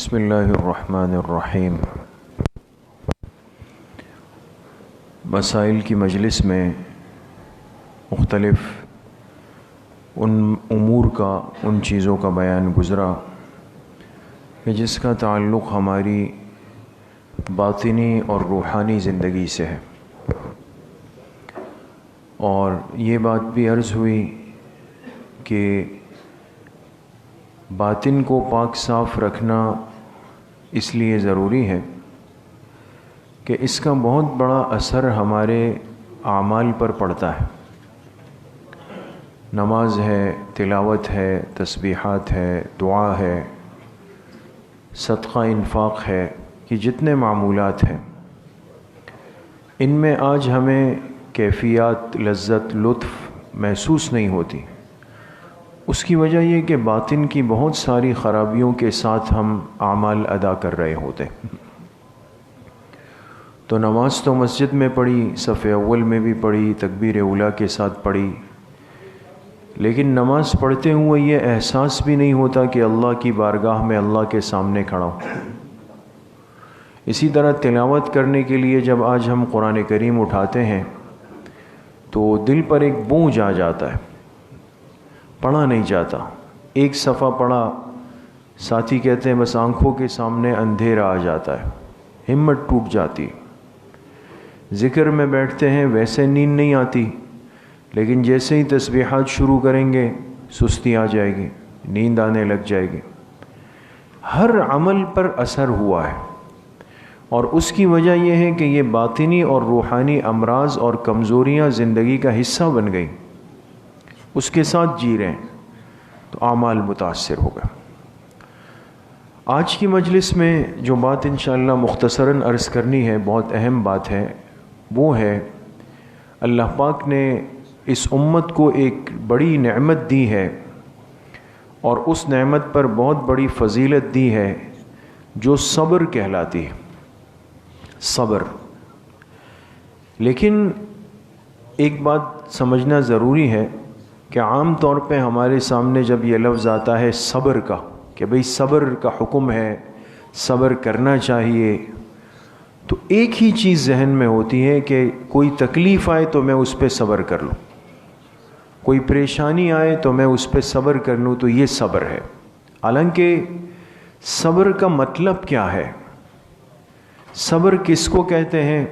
بسم اللہ الرحمن الرحیم۔ مسائل کی مجلس میں مختلف ان امور کا، ان چیزوں کا بیان گزرا کہ جس کا تعلق ہماری باطنی اور روحانی زندگی سے ہے، اور یہ بات بھی عرض ہوئی کہ باطن کو پاک صاف رکھنا اس لیے ضروری ہے کہ اس کا بہت بڑا اثر ہمارے اعمال پر پڑتا ہے۔ نماز ہے، تلاوت ہے، تسبیحات ہے، دعا ہے، صدقہ انفاق ہے، کہ جتنے معمولات ہیں ان میں آج ہمیں کیفیات، لذت، لطف محسوس نہیں ہوتی۔ اس کی وجہ یہ کہ باطن کی بہت ساری خرابیوں کے ساتھ ہم اعمال ادا کر رہے ہوتے۔ تو نماز تو مسجد میں پڑھی، صف اول میں بھی پڑھی، تکبیر اولیٰ کے ساتھ پڑھی، لیکن نماز پڑھتے ہوئے یہ احساس بھی نہیں ہوتا کہ اللہ کی بارگاہ میں اللہ کے سامنے کھڑا ہوں۔ اسی طرح تلاوت کرنے کے لیے جب آج ہم قرآن کریم اٹھاتے ہیں تو دل پر ایک بوجھ آ جاتا ہے، پڑھا نہیں جاتا۔ ایک صفحہ پڑھا، ساتھی کہتے ہیں بس آنکھوں کے سامنے اندھیرا آ جاتا ہے، ہمت ٹوٹ جاتی۔ ذکر میں بیٹھتے ہیں، ویسے نیند نہیں آتی، لیکن جیسے ہی تسبیحات شروع کریں گے سستی آ جائے گی، نیند آنے لگ جائے گی۔ ہر عمل پر اثر ہوا ہے، اور اس کی وجہ یہ ہے کہ یہ باطنی اور روحانی امراض اور کمزوریاں زندگی کا حصہ بن گئی، اس کے ساتھ جی رہے ہیں، تو اعمال متاثر ہو گئے۔ آج کی مجلس میں جو بات انشاءاللہ مختصراً عرض کرنی ہے، بہت اہم بات ہے، وہ ہے اللہ پاک نے اس امت کو ایک بڑی نعمت دی ہے، اور اس نعمت پر بہت بڑی فضیلت دی ہے جو صبر کہلاتی ہے۔ صبر۔ لیکن ایک بات سمجھنا ضروری ہے کہ عام طور پہ ہمارے سامنے جب یہ لفظ آتا ہے صبر کا، کہ بھئی صبر کا حکم ہے، صبر کرنا چاہیے، تو ایک ہی چیز ذہن میں ہوتی ہے کہ کوئی تکلیف آئے تو میں اس پہ صبر کر لوں، کوئی پریشانی آئے تو میں اس پہ صبر کر لوں، تو یہ صبر ہے۔ حالانکہ صبر کا مطلب کیا ہے، صبر کس کو کہتے ہیں،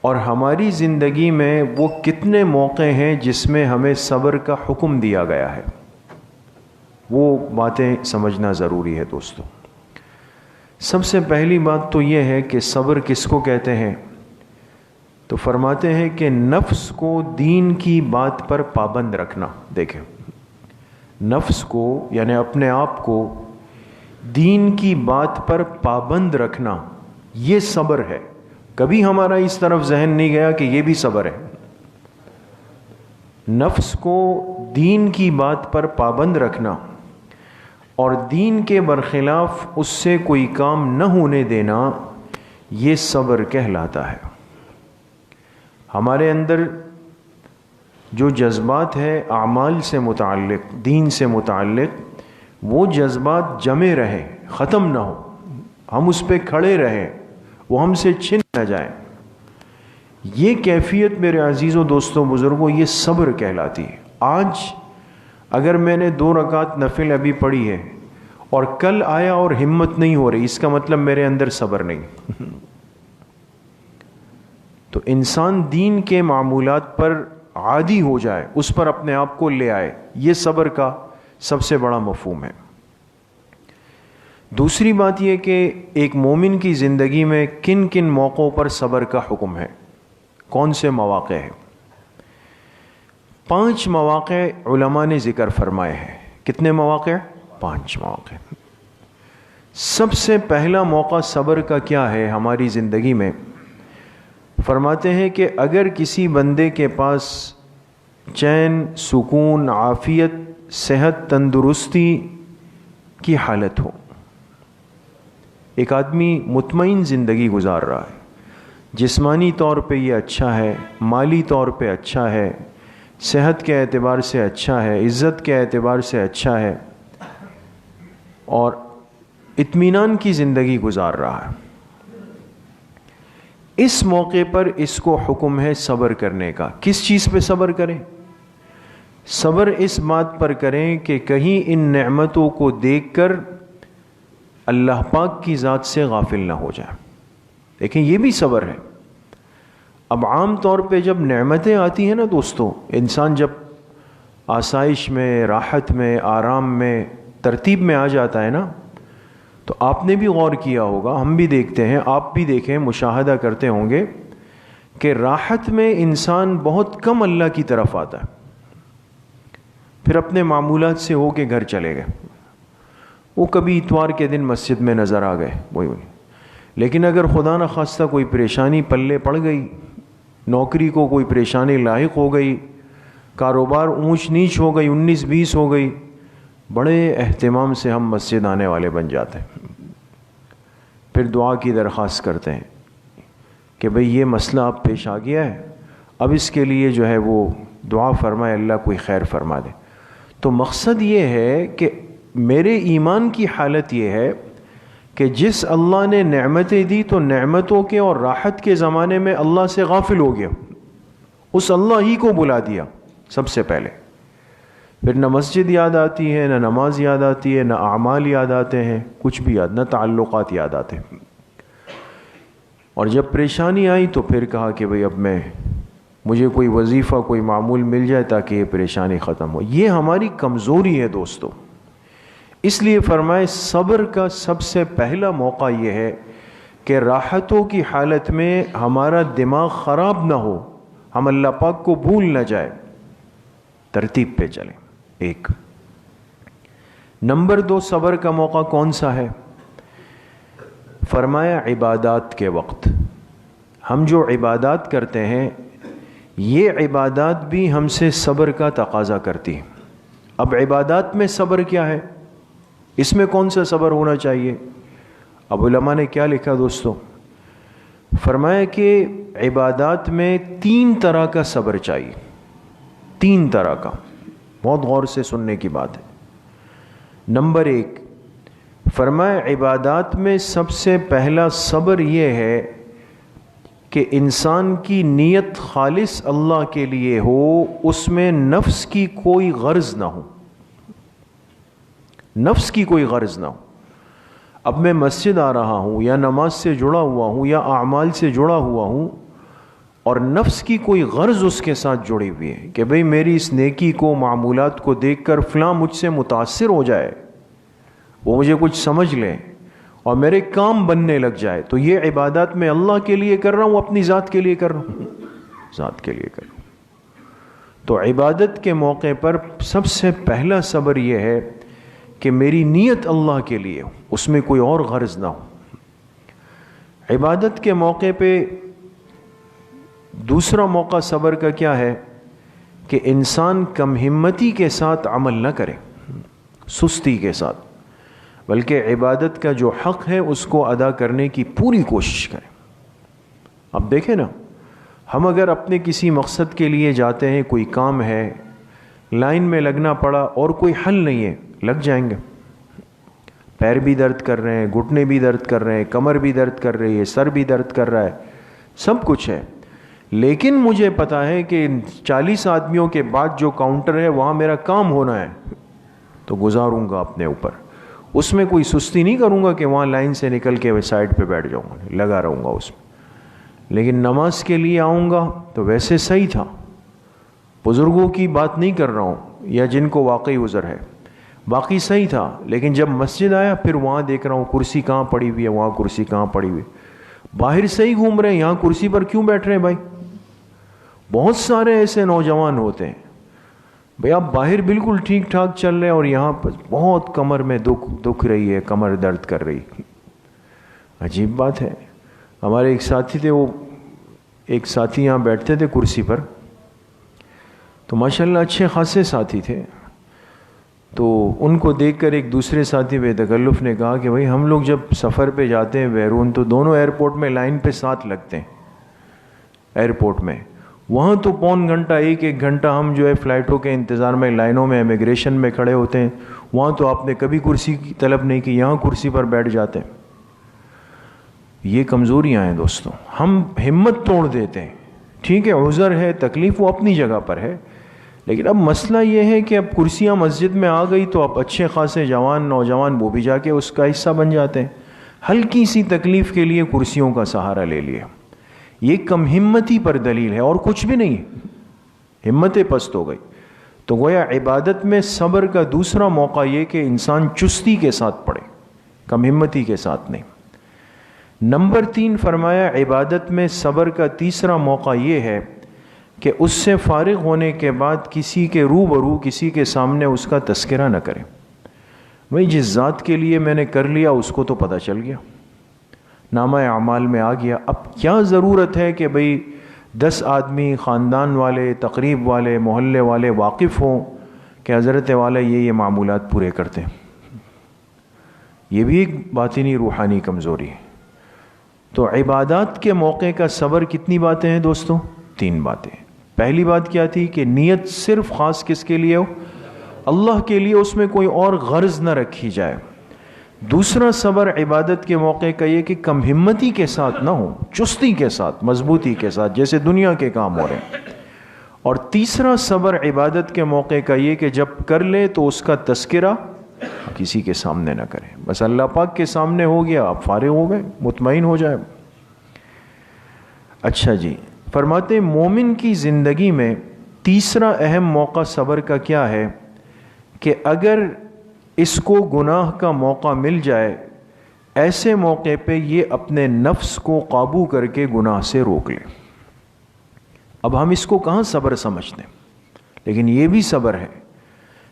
اور ہماری زندگی میں وہ کتنے موقع ہیں جس میں ہمیں صبر کا حکم دیا گیا ہے، وہ باتیں سمجھنا ضروری ہے دوستو۔ سب سے پہلی بات تو یہ ہے کہ صبر کس کو کہتے ہیں، تو فرماتے ہیں کہ نفس کو دین کی بات پر پابند رکھنا۔ دیکھیں، نفس کو یعنی اپنے آپ کو دین کی بات پر پابند رکھنا، یہ صبر ہے۔ کبھی ہمارا اس طرف ذہن نہیں گیا کہ یہ بھی صبر ہے۔ نفس کو دین کی بات پر پابند رکھنا اور دین کے برخلاف اس سے کوئی کام نہ ہونے دینا، یہ صبر کہلاتا ہے۔ ہمارے اندر جو جذبات ہے اعمال سے متعلق، دین سے متعلق، وہ جذبات جمے رہیں، ختم نہ ہو، ہم اس پہ کھڑے رہیں، وہ ہم سے چھن نہ جائیں۔ یہ کیفیت میرے عزیزوں، دوستوں، بزرگوں، یہ صبر کہلاتی ہے۔ آج اگر میں نے 2 رکعت نفل ابھی پڑھی ہے اور کل آیا اور ہمت نہیں ہو رہی، اس کا مطلب میرے اندر صبر نہیں۔ تو انسان دین کے معمولات پر عادی ہو جائے، اس پر اپنے آپ کو لے آئے، یہ صبر کا سب سے بڑا مفہوم ہے۔ دوسری بات یہ کہ ایک مومن کی زندگی میں کن کن موقعوں پر صبر کا حکم ہے، کون سے مواقع ہیں۔ 5 مواقع علماء نے ذکر فرمائے ہیں۔ کتنے مواقع؟ 5 مواقع۔ سب سے پہلا موقع صبر کا کیا ہے ہماری زندگی میں؟ فرماتے ہیں کہ اگر کسی بندے کے پاس چین، سکون، عافیت، صحت، تندرستی کی حالت ہو، ایک آدمی مطمئن زندگی گزار رہا ہے، جسمانی طور پہ یہ اچھا ہے، مالی طور پہ اچھا ہے، صحت کے اعتبار سے اچھا ہے، عزت کے اعتبار سے اچھا ہے، اور اطمینان کی زندگی گزار رہا ہے. اس موقع پر اس کو حکم ہے صبر کرنے کا. کس چیز پہ صبر کریں؟ صبر اس بات پر کریں کہ کہیں ان نعمتوں کو دیکھ کر اللہ پاک کی ذات سے غافل نہ ہو جائے. دیکھیں یہ بھی صبر ہے. اب عام طور پہ جب نعمتیں آتی ہیں نا دوستو، انسان جب آسائش میں، راحت میں، آرام میں، ترتیب میں آ جاتا ہے نا، تو آپ نے بھی غور کیا ہوگا، ہم بھی دیکھتے ہیں، آپ بھی دیکھیں، مشاہدہ کرتے ہوں گے کہ راحت میں انسان بہت کم اللہ کی طرف آتا ہے، پھر اپنے معمولات سے ہو کے گھر چلے گئے. وہ کبھی اتوار کے دن مسجد میں نظر آ گئے، وہی. لیکن اگر خدا نخواستہ کوئی پریشانی پلے پڑ گئی، نوکری کو کوئی پریشانی لاحق ہو گئی، کاروبار اونچ نیچ ہو گئی، 19-20 ہو گئی، بڑے اہتمام سے ہم مسجد آنے والے بن جاتے ہیں. پھر دعا کی درخواست کرتے ہیں کہ بھئی یہ مسئلہ اب پیش آ گیا ہے، اب اس کے لیے جو ہے وہ دعا فرمائے، اللہ کوئی خیر فرما دے. تو مقصد یہ ہے کہ میرے ایمان کی حالت یہ ہے کہ جس اللہ نے نعمتیں دی تو نعمتوں کے اور راحت کے زمانے میں اللہ سے غافل ہو گیا، اس اللہ ہی کو بلا دیا سب سے پہلے. پھر نہ مسجد یاد آتی ہے، نہ نماز یاد آتی ہے، نہ اعمال یاد آتے ہیں، کچھ بھی یاد، نہ تعلقات یاد آتے ہیں. اور جب پریشانی آئی تو پھر کہا کہ بھئی اب مجھے کوئی وظیفہ، کوئی معمول مل جائے تاکہ یہ پریشانی ختم ہو. یہ ہماری کمزوری ہے دوستو. اس لیے فرمائے صبر کا سب سے پہلا موقع یہ ہے کہ راحتوں کی حالت میں ہمارا دماغ خراب نہ ہو، ہم اللہ پاک کو بھول نہ جائے، ترتیب پہ چلیں. ایک. نمبر 2 صبر کا موقع کون سا ہے؟ فرمایا عبادات کے وقت. ہم جو عبادات کرتے ہیں یہ عبادات بھی ہم سے صبر کا تقاضا کرتی ہیں. اب عبادات میں صبر کیا ہے؟ اس میں کون سا صبر ہونا چاہیے؟ اب علماء نے کیا لکھا دوستو؟ فرمایا کہ عبادات میں 3 طرح کا صبر چاہیے. 3 طرح کا. بہت غور سے سننے کی بات ہے. نمبر 1 فرمایا عبادات میں سب سے پہلا صبر یہ ہے کہ انسان کی نیت خالص اللہ کے لیے ہو، اس میں نفس کی کوئی غرض نہ ہو. نفس کی کوئی غرض نہ ہو. اب میں مسجد آ رہا ہوں یا نماز سے جڑا ہوا ہوں یا اعمال سے جڑا ہوا ہوں اور نفس کی کوئی غرض اس کے ساتھ جڑی ہوئی ہے کہ بھئی میری اس نیکی کو، معمولات کو دیکھ کر فلاں مجھ سے متاثر ہو جائے، وہ مجھے کچھ سمجھ لے اور میرے کام بننے لگ جائے، تو یہ عبادات میں اللہ کے لیے کر رہا ہوں، اپنی ذات کے لیے کر رہا ہوں، ذات کے لیے کر رہا ہوں. تو عبادت کے موقع پر سب سے پہلا صبر یہ ہے کہ میری نیت اللہ کے لیے ہو، اس میں کوئی اور غرض نہ ہو. عبادت کے موقع پہ دوسرا موقع صبر کا کیا ہے کہ انسان کم ہمتی کے ساتھ عمل نہ کرے، سستی کے ساتھ، بلکہ عبادت کا جو حق ہے اس کو ادا کرنے کی پوری کوشش کریں. اب دیکھیں نا، ہم اگر اپنے کسی مقصد کے لیے جاتے ہیں، کوئی کام ہے، لائن میں لگنا پڑا اور کوئی حل نہیں ہے، لگ جائیں گے. پیر بھی درد کر رہے ہیں، گھٹنے بھی درد کر رہے ہیں، کمر بھی درد کر رہی ہے، سر بھی درد کر رہا ہے، سب کچھ ہے. لیکن مجھے پتا ہے کہ 40 آدمیوں کے بعد جو کاؤنٹر ہے وہاں میرا کام ہونا ہے، تو گزاروں گا اپنے اوپر. اس میں کوئی سستی نہیں کروں گا کہ وہاں لائن سے نکل کے سائڈ پہ بیٹھ جاؤں گا، لگا رہوں گا اس میں. لیکن نماز کے لیے آؤں گا تو ویسے صحیح تھا، بزرگوں کی بات نہیں کر رہا ہوں یا جن کو واقعی عذر ہے، باقی صحیح تھا. لیکن جب مسجد آیا پھر وہاں دیکھ رہا ہوں کرسی کہاں پڑی ہوئی ہے، وہاں کرسی کہاں پڑی ہوئی ہے. باہر صحیح گھوم رہے ہیں، یہاں کرسی پر کیوں بیٹھ رہے ہیں بھائی؟ بہت سارے ایسے نوجوان ہوتے ہیں بھئی آپ باہر بالکل ٹھیک ٹھاک چل رہے ہیں اور یہاں پر بہت کمر میں دکھ رہی ہے، کمر درد کر رہی. عجیب بات ہے. ہمارے ایک ساتھی تھے، وہ ایک ساتھی یہاں بیٹھتے تھے کرسی پر، تو ماشاءاللہ اچھے خاصے ساتھی تھے. تو ان کو دیکھ کر ایک دوسرے ساتھی بے تکلف نے کہا کہ بھئی ہم لوگ جب سفر پہ جاتے ہیں بیرون تو دونوں ایئرپورٹ میں لائن پہ ساتھ لگتے ہیں. ایئرپورٹ میں وہاں تو پون گھنٹہ ایک گھنٹہ ہم جو ہے فلائٹوں کے انتظار میں لائنوں میں امیگریشن میں کھڑے ہوتے ہیں، وہاں تو آپ نے کبھی کرسی کی طلب نہیں کی، یہاں کرسی پر بیٹھ جاتے ہیں۔ یہ کمزوریاں ہیں دوستوں، ہم ہمت توڑ دیتے ہیں۔ ٹھیک ہے، عذر ہے، تکلیف وہ اپنی جگہ پر ہے، لیکن اب مسئلہ یہ ہے کہ اب کرسیاں مسجد میں آ گئی تو اب اچھے خاصے جوان نوجوان وہ بھی جا کے اس کا حصہ بن جاتے ہیں، ہلکی سی تکلیف کے لیے کرسیوں کا سہارا لے لیے۔ یہ کم ہمتی پر دلیل ہے اور کچھ بھی نہیں، ہمتیں پست ہو گئی۔ تو گویا عبادت میں صبر کا دوسرا موقع یہ کہ انسان چستی کے ساتھ پڑھے، کم ہمتی کے ساتھ نہیں۔ نمبر 3 فرمایا عبادت میں صبر کا تیسرا موقع یہ ہے کہ اس سے فارغ ہونے کے بعد کسی کے روبرو، کسی کے سامنے اس کا تذکرہ نہ کرے۔ بھئی جس ذات کے لیے میں نے کر لیا اس کو تو پتہ چل گیا، نامہ اعمال میں آ گیا، اب کیا ضرورت ہے کہ بھئی 10 آدمی خاندان والے، تقریب والے، محلے والے واقف ہوں کہ حضرت والا یہ معمولات پورے کرتے ہیں۔ یہ بھی ایک باطنی روحانی کمزوری ہے۔ تو عبادات کے موقع کا صبر کتنی باتیں ہیں دوستوں؟ 3 باتیں۔ پہلی بات کیا تھی کہ نیت صرف خاص کس کے لیے ہو؟ اللہ کے لیے، اس میں کوئی اور غرض نہ رکھی جائے۔ دوسرا صبر عبادت کے موقع کا یہ کہ کم ہمتی کے ساتھ نہ ہو، چستی کے ساتھ، مضبوطی کے ساتھ، جیسے دنیا کے کام ہو رہے ہیں۔ اور تیسرا صبر عبادت کے موقع کا یہ کہ جب کر لے تو اس کا تذکرہ کسی کے سامنے نہ کرے، بس اللہ پاک کے سامنے ہو گیا، آپ فارغ ہو گئے، مطمئن ہو جائے۔ اچھا جی، فرماتے ہیں مومن کی زندگی میں تیسرا اہم موقع صبر کا کیا ہے کہ اگر اس کو گناہ کا موقع مل جائے، ایسے موقع پہ یہ اپنے نفس کو قابو کر کے گناہ سے روک لے۔ اب ہم اس کو کہاں صبر سمجھتے ہیں، لیکن یہ بھی صبر ہے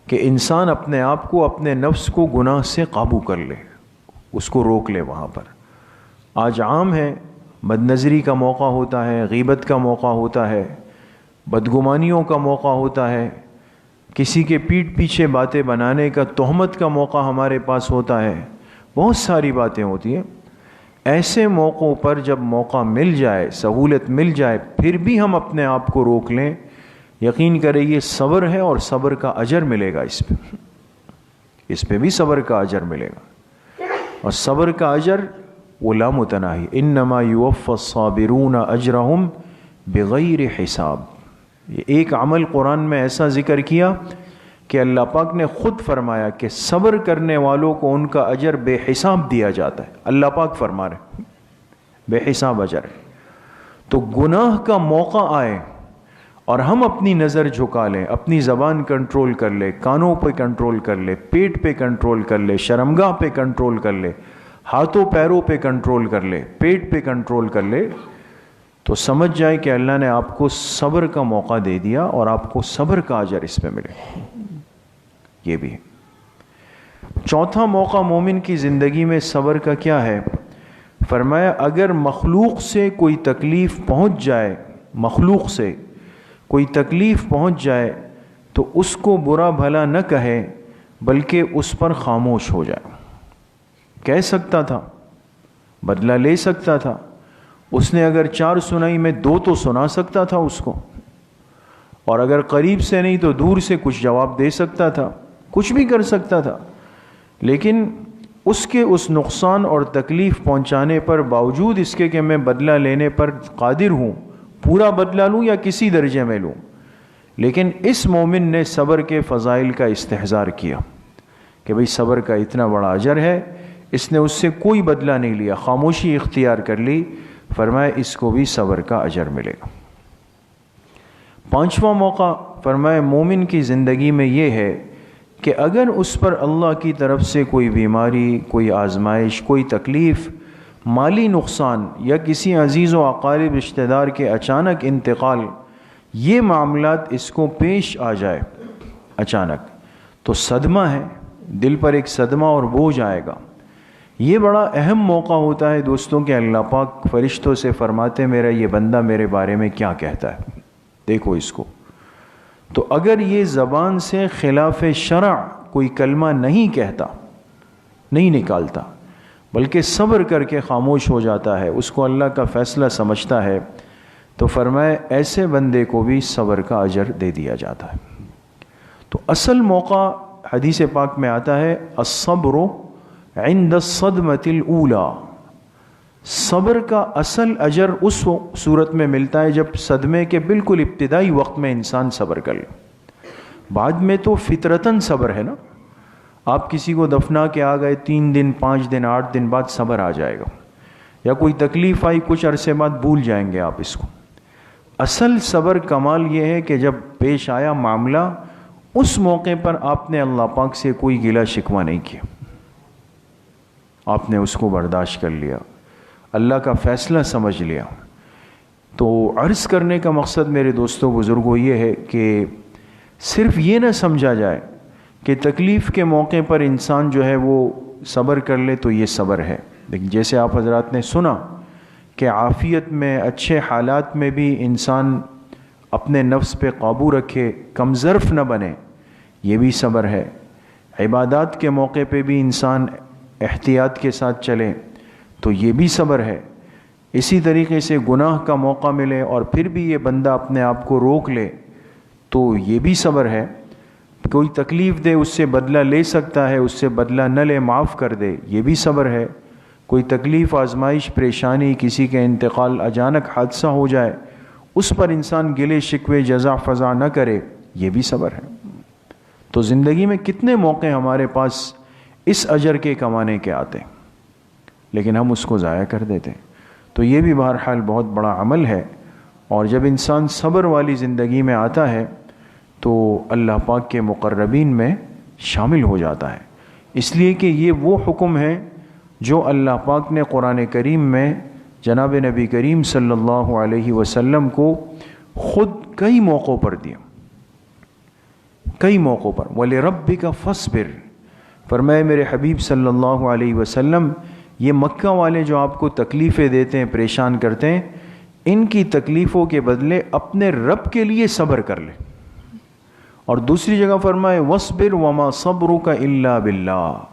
کہ انسان اپنے آپ کو، اپنے نفس کو گناہ سے قابو کر لے، اس کو روک لے۔ وہاں پر آج عام ہے، بد نظری کا موقع ہوتا ہے، غیبت کا موقع ہوتا ہے، بدگمانیوں کا موقع ہوتا ہے، کسی کے پیٹھ پیچھے باتیں بنانے کا، تہمت کا موقع ہمارے پاس ہوتا ہے، بہت ساری باتیں ہوتی ہیں۔ ایسے موقعوں پر جب موقع مل جائے، سہولت مل جائے، پھر بھی ہم اپنے آپ کو روک لیں، یقین کریں یہ صبر ہے اور صبر کا اجر ملے گا، اس پہ بھی صبر کا اجر ملے گا۔ اور صبر کا اجر وہ لامتناہی، انما یوفی الصابرون اجرہم بغیر حساب۔ یہ ایک عمل قرآن میں ایسا ذکر کیا کہ اللہ پاک نے خود فرمایا کہ صبر کرنے والوں کو ان کا اجر بے حساب دیا جاتا ہے۔ اللہ پاک فرما رہے بے حساب اجر ہے۔ تو گناہ کا موقع آئے اور ہم اپنی نظر جھکا لیں، اپنی زبان کنٹرول کر لے، کانوں پہ کنٹرول کر لے، پیٹ پہ کنٹرول کر لے، شرمگاہ پہ کنٹرول کر لے، ہاتھوں پیروں پہ کنٹرول کر لے، پیٹ پہ کنٹرول کر لے، تو سمجھ جائے کہ اللہ نے آپ کو صبر کا موقع دے دیا اور آپ کو صبر کا اجر اس پہ ملے۔ یہ بھی چوتھا موقع مومن کی زندگی میں صبر کا کیا ہے؟ فرمایا اگر مخلوق سے کوئی تکلیف پہنچ جائے، مخلوق سے کوئی تکلیف پہنچ جائے تو اس کو برا بھلا نہ کہے، بلکہ اس پر خاموش ہو جائے۔ کہہ سکتا تھا، بدلہ لے سکتا تھا، اس نے اگر 4 سنائی میں 2 تو سنا سکتا تھا اس کو، اور اگر قریب سے نہیں تو دور سے کچھ جواب دے سکتا تھا، کچھ بھی کر سکتا تھا، لیکن اس کے اس نقصان اور تکلیف پہنچانے پر باوجود اس کے کہ میں بدلہ لینے پر قادر ہوں، پورا بدلہ لوں یا کسی درجے میں لوں، لیکن اس مومن نے صبر کے فضائل کا استحضار کیا کہ بھئی صبر کا اتنا بڑا اجر ہے، اس نے اس سے کوئی بدلہ نہیں لیا، خاموشی اختیار کر لی، فرمایا اس کو بھی صبر کا اجر ملے گا۔ 5واں موقع فرمایا مومن کی زندگی میں یہ ہے کہ اگر اس پر اللہ کی طرف سے کوئی بیماری، کوئی آزمائش، کوئی تکلیف، مالی نقصان یا کسی عزیز و اقارب رشتہ دار کے اچانک انتقال، یہ معاملات اس کو پیش آ جائے اچانک، تو صدمہ ہے، دل پر ایک صدمہ اور بوجھ آئے گا۔ یہ بڑا اہم موقع ہوتا ہے دوستوں کہ اللہ پاک فرشتوں سے فرماتے میرا یہ بندہ میرے بارے میں کیا کہتا ہے، دیکھو اس کو۔ تو اگر یہ زبان سے خلاف شرع کوئی کلمہ نہیں کہتا، نہیں نکالتا، بلکہ صبر کر کے خاموش ہو جاتا ہے، اس کو اللہ کا فیصلہ سمجھتا ہے، تو فرمائے ایسے بندے کو بھی صبر کا اجر دے دیا جاتا ہے۔ تو اصل موقع حدیث پاک میں آتا ہے الصبر عند الصدمۃ الاولی، صبر کا اصل اجر اس صورت میں ملتا ہے جب صدمے کے بالکل ابتدائی وقت میں انسان صبر کر لے۔ بعد میں تو فطرتاً صبر ہے نا، آپ کسی کو دفنا کے آ گئے 3 دن 5 دن 8 دن بعد صبر آ جائے گا، یا کوئی تکلیف آئی کچھ عرصے بعد بھول جائیں گے آپ اس کو۔ اصل صبر کمال یہ ہے کہ جب پیش آیا معاملہ اس موقع پر آپ نے اللہ پاک سے کوئی گلہ شکوہ نہیں کیا، آپ نے اس کو برداشت کر لیا، اللہ کا فیصلہ سمجھ لیا۔ تو عرض کرنے کا مقصد میرے دوستوں بزرگوں یہ ہے کہ صرف یہ نہ سمجھا جائے کہ تکلیف کے موقع پر انسان جو ہے وہ صبر کر لے تو یہ صبر ہے، لیکن جیسے آپ حضرات نے سنا کہ عافیت میں اچھے حالات میں بھی انسان اپنے نفس پہ قابو رکھے، کم ظرف نہ بنے، یہ بھی صبر ہے۔ عبادات کے موقع پہ بھی انسان احتیاط کے ساتھ چلے تو یہ بھی صبر ہے۔ اسی طریقے سے گناہ کا موقع ملے اور پھر بھی یہ بندہ اپنے آپ کو روک لے تو یہ بھی صبر ہے۔ کوئی تکلیف دے اس سے بدلہ لے سکتا ہے، اس سے بدلہ نہ لے معاف کر دے، یہ بھی صبر ہے۔ کوئی تکلیف آزمائش پریشانی، کسی کے انتقال، اچانک حادثہ ہو جائے، اس پر انسان گلے شکوے جزع فضع نہ کرے، یہ بھی صبر ہے۔ تو زندگی میں کتنے موقع ہمارے پاس اس اجر کے کمانے کے آتے ہیں، لیکن ہم اس کو ضائع کر دیتے ہیں۔ تو یہ بھی بہرحال بہت بڑا عمل ہے، اور جب انسان صبر والی زندگی میں آتا ہے تو اللہ پاک کے مقربین میں شامل ہو جاتا ہے، اس لیے کہ یہ وہ حکم ہے جو اللہ پاک نے قرآن کریم میں جناب نبی کریم صلی اللہ علیہ وسلم کو خود کئی موقعوں پر دیا، کئی موقعوں پر۔ وَلِرَبِّكَ فَاصْبِرْ، فرمائے میرے حبیب صلی اللہ علیہ وسلم یہ مکہ والے جو آپ کو تکلیفیں دیتے ہیں، پریشان کرتے ہیں، ان کی تکلیفوں کے بدلے اپنے رب کے لیے صبر کر لے۔ اور دوسری جگہ فرمائے وَاصْبِرْ وَمَا صَبْرُكَ إِلَّا بِاللَّهِ،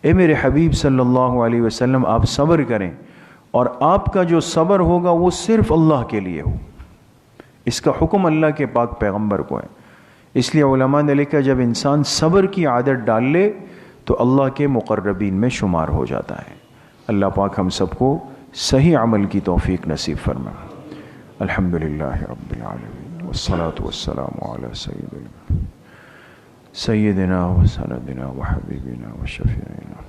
اے میرے حبیب صلی اللہ علیہ وسلم آپ صبر کریں، اور آپ کا جو صبر ہوگا وہ صرف اللہ کے لیے ہو۔ اس کا حکم اللہ کے پاک پیغمبر کو ہے۔ اس لیے علماء نے لکھا جب انسان صبر کی عادت ڈال لے تو اللہ کے مقربین میں شمار ہو جاتا ہے۔ اللہ پاک ہم سب کو صحیح عمل کی توفیق نصیب فرمائے۔ الحمدللہ رب العالمین والصلاة والسلام علی سیدنا و سندنا و حبیبنا و شفیعنا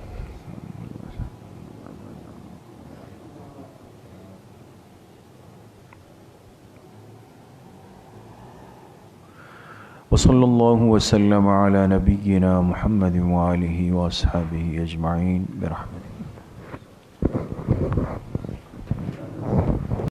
وصلی اللہ وسلم علی نبینا محمد وآلہ واصحابہ اجمعین برحمتہ۔